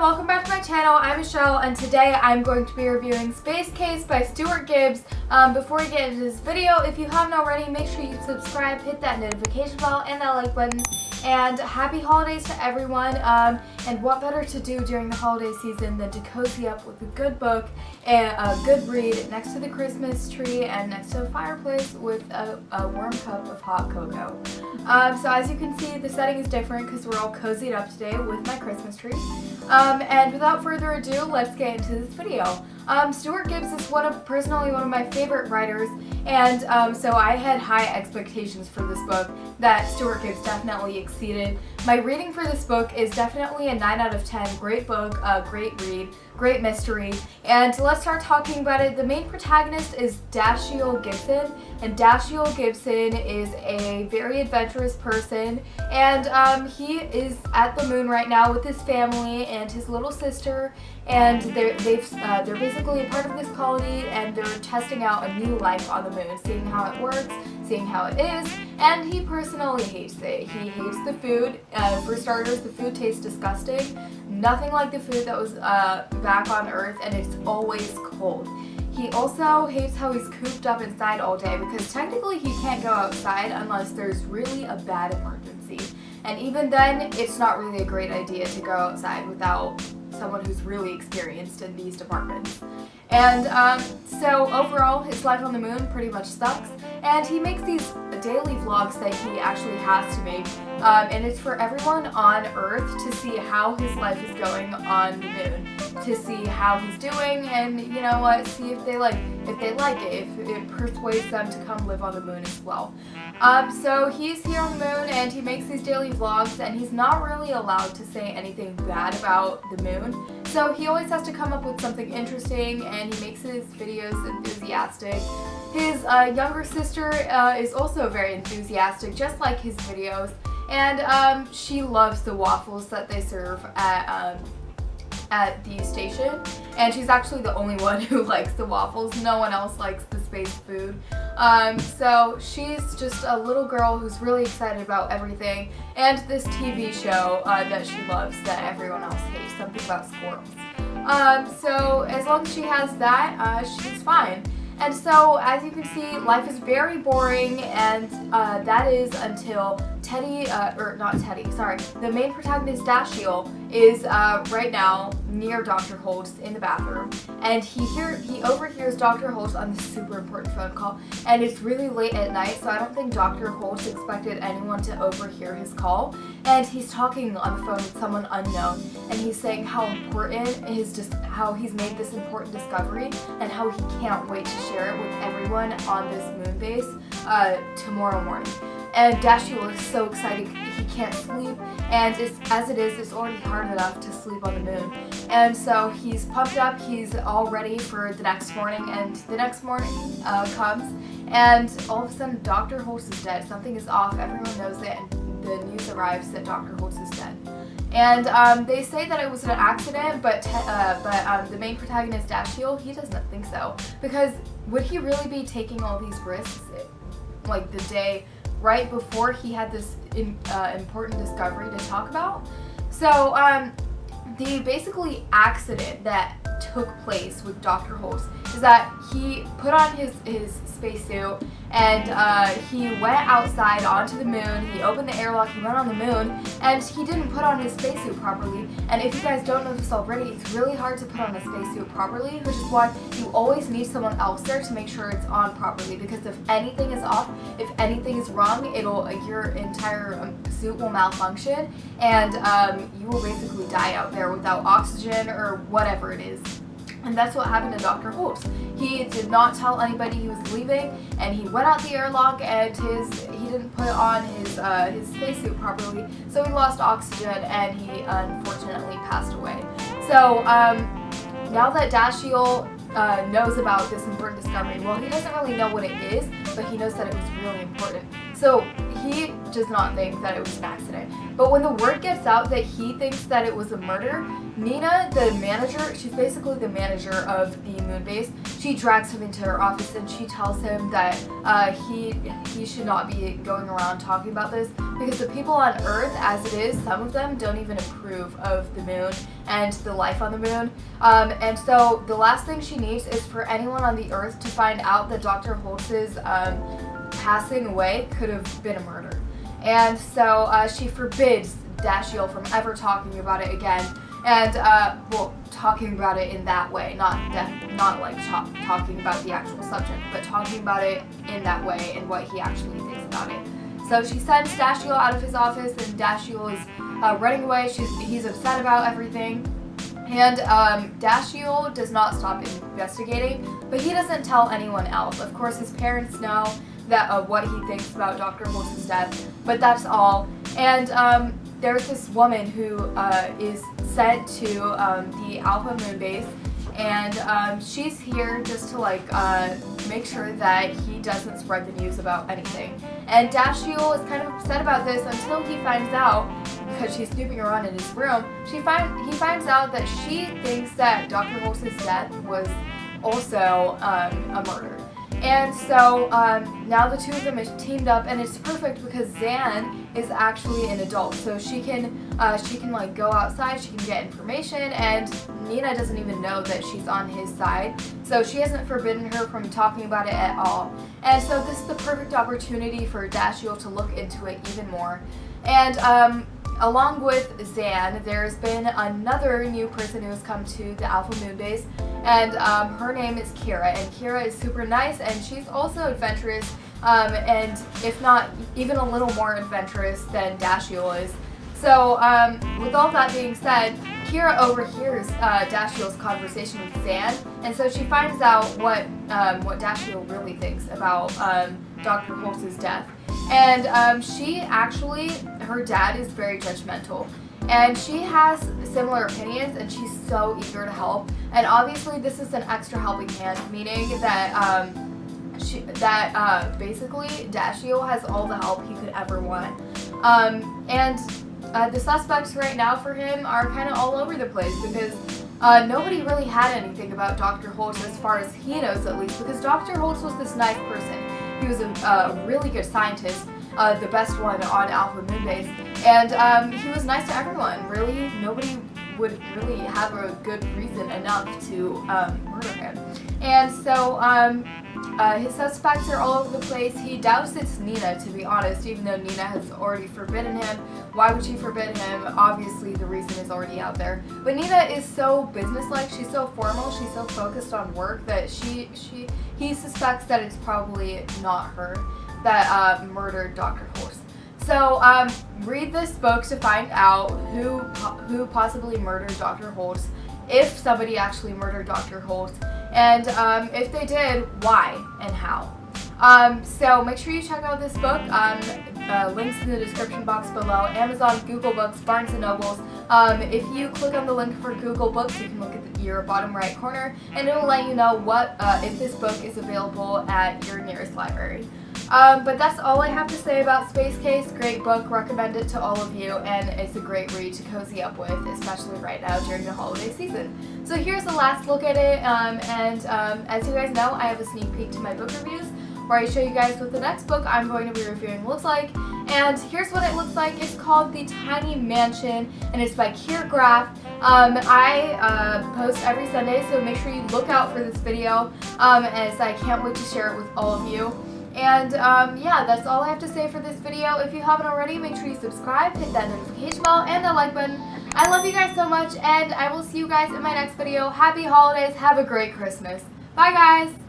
welcome back to my channel. I'm Michelle, and today I'm going to be reviewing Space Case by Stuart Gibbs. Before we get into this video, if you haven't already, make sure you subscribe, hit that notification bell, and that like button. And happy holidays to everyone. And what better to do during the holiday season than to cozy up with a good book and a good read next to the Christmas tree and next to a fireplace with a warm cup of hot cocoa. So as you can see, the setting is different because we're all cozied up today with my Christmas tree. And without further ado, let's get into this video. Stuart Gibbs is personally one of my favorite writers, and so I had high expectations for this book that Stuart Gibbs definitely exceeded. My rating for this book is definitely a 9 out of 10. Great book, great read, great mystery. And let's start talking about it. The main protagonist is Dashiell Gibson, and Dashiell Gibson is a very adventurous person, and he is at the moon right now with his family and his little sister, and they're basically a part of this colony, and they're testing out a new life on the moon, seeing how it works, seeing how it is, and he personally hates it. He hates the food. For starters, the food tastes disgusting. Nothing like the food that was back on Earth, and it's always cold. He also hates how he's cooped up inside all day because technically he can't go outside unless there's really a bad emergency. And even then, it's not really a great idea to go outside without someone who's really experienced in these departments. And so overall, his life on the moon pretty much sucks. And he makes these daily vlogs that he actually has to make. And it's for everyone on Earth to see how his life is going on the moon, to see how he's doing, and you know what, see if they like it, if it persuades them to come live on the moon as well. So he's here on the moon, and he makes these daily vlogs, and he's not really allowed to say anything bad about the moon. So he always has to come up with something interesting, and he makes his videos enthusiastic. His younger sister is also very enthusiastic, just like his videos, and she loves the waffles that they serve at the station, and she's actually the only one who likes the waffles. No one else likes the space food. So she's just a little girl who's really excited about everything, and this TV show that she loves that everyone else hates, something about squirrels. So as long as she has that, she's fine. And so, as you can see, life is very boring, and that is until the main protagonist, Dashiell, is right now near Dr. Holtz in the bathroom, and he overhears Dr. Holtz on this super important phone call, and it's really late at night, so I don't think Dr. Holtz expected anyone to overhear his call, and he's talking on the phone with someone unknown, and he's saying how important how he's made this important discovery, and how he can't wait to share it with everyone on this moon base tomorrow morning. And Dashiell is so excited, he can't sleep, and as it is, it's already hard enough to sleep on the moon. And so he's pumped up, he's all ready for the next morning, and the next morning comes, and all of a sudden Dr. Holtz is dead. Something is off, everyone knows it, and the news arrives that Dr. Holtz is dead. And they say that it was an accident, but the main protagonist, Dashiell, he doesn't think so. Because would he really be taking all these risks, like the day right before he had this important discovery to talk about? So the basically accident that took place with Dr. Holtz is that he put on his spacesuit, and he went outside onto the moon, he opened the airlock, he went on the moon, and he didn't put on his spacesuit properly. And if you guys don't know this already, it's really hard to put on a spacesuit properly, which is why you always need someone else there to make sure it's on properly, because if anything is off, if anything is wrong, your entire suit will malfunction, and you will basically die out there without oxygen or whatever it is. And that's what happened to Dr. Holtz. He did not tell anybody he was leaving, and he went out the airlock, and he didn't put on his spacesuit properly, so he lost oxygen, and he unfortunately passed away. So now that Dashiell knows about this important discovery, well, he doesn't really know what it is, but he knows that it was really important. So he does not think that it was an accident. But when the word gets out that he thinks that it was a murder, Nina, the manager, she's basically the manager of the moon base, she drags him into her office and she tells him that he should not be going around talking about this because the people on Earth, as it is, some of them don't even approve of the moon and the life on the moon. And so the last thing she needs is for anyone on the Earth to find out that Dr. Holtz's passing away could have been a murder. And so she forbids Dashiell from ever talking about it again. And, well, talking about it in that way, not like talking about the actual subject, but talking about it in that way and what he actually thinks about it. So she sends Dashiell out of his office, and Dashiell is running away. He's upset about everything. And Dashiell does not stop investigating, but he doesn't tell anyone else. Of course, his parents know that what he thinks about Dr. Holtz's death, but that's all. And there's this woman who is sent to the Alpha Moon base, and she's here just to like make sure that he doesn't spread the news about anything. And Dashiell is kind of upset about this until he finds out, because she's snooping around in his room, he finds out that she thinks that Dr. Holtz's death was also a murder. And so now the two of them is teamed up, and it's perfect because Zan is actually an adult, so she can like go outside, she can get information, and Nina doesn't even know that she's on his side, so she hasn't forbidden her from talking about it at all. And so this is the perfect opportunity for Dashiell to look into it even more. And along with Zan, there's been another new person who has come to the Alpha Moon base, and her name is Kira, and Kira is super nice, and she's also adventurous, and if not even a little more adventurous than Dashiell is. So with all that being said, Kira overhears Dashiell's conversation with Zan, and so she finds out what Dashiell really thinks about Dr. Holtz's death. And she actually, her dad is very judgmental, and she has similar opinions, and she's so eager to help. And obviously this is an extra helping hand, meaning that basically Dashiell has all the help he could ever want. And the suspects right now for him are kind of all over the place because nobody really had anything about Dr. Holtz as far as he knows, at least, because Dr. Holtz was this nice person. He was a really good scientist, the best one on Alpha Moon base, and he was nice to everyone. Really, nobody would really have a good reason enough to murder him. And so his suspects are all over the place. He doubts it's Nina, to be honest, even though Nina has already forbidden him. Why would she forbid him? Obviously the reason is already out there. But Nina is so businesslike, she's so formal, she's so focused on work that he suspects that it's probably not her that murdered Dr. Holtz. So read this book to find out who possibly murdered Dr. Holtz, if somebody actually murdered Dr. Holtz, and if they did, why and how. So make sure you check out this book. Links in the description box below. Amazon, Google Books, Barnes & Nobles. If you click on the link for Google Books, you can look at your bottom right corner, and it will let you know what if this book is available at your nearest library. But that's all I have to say about Space Case. Great book, recommend it to all of you, and it's a great read to cozy up with, especially right now during the holiday season. So here's the last look at it, as you guys know, I have a sneak peek to my book reviews, where I show you guys what the next book I'm going to be reviewing looks like. And here's what it looks like. It's called The Tiny Mansion, and it's by Kier Graff. I post every Sunday, so make sure you look out for this video, as I can't wait to share it with all of you. And yeah, that's all I have to say for this video. If you haven't already, make sure you subscribe, hit that notification bell, and the like button. I love you guys so much, and I will see you guys in my next video. Happy holidays, have a great Christmas. Bye guys!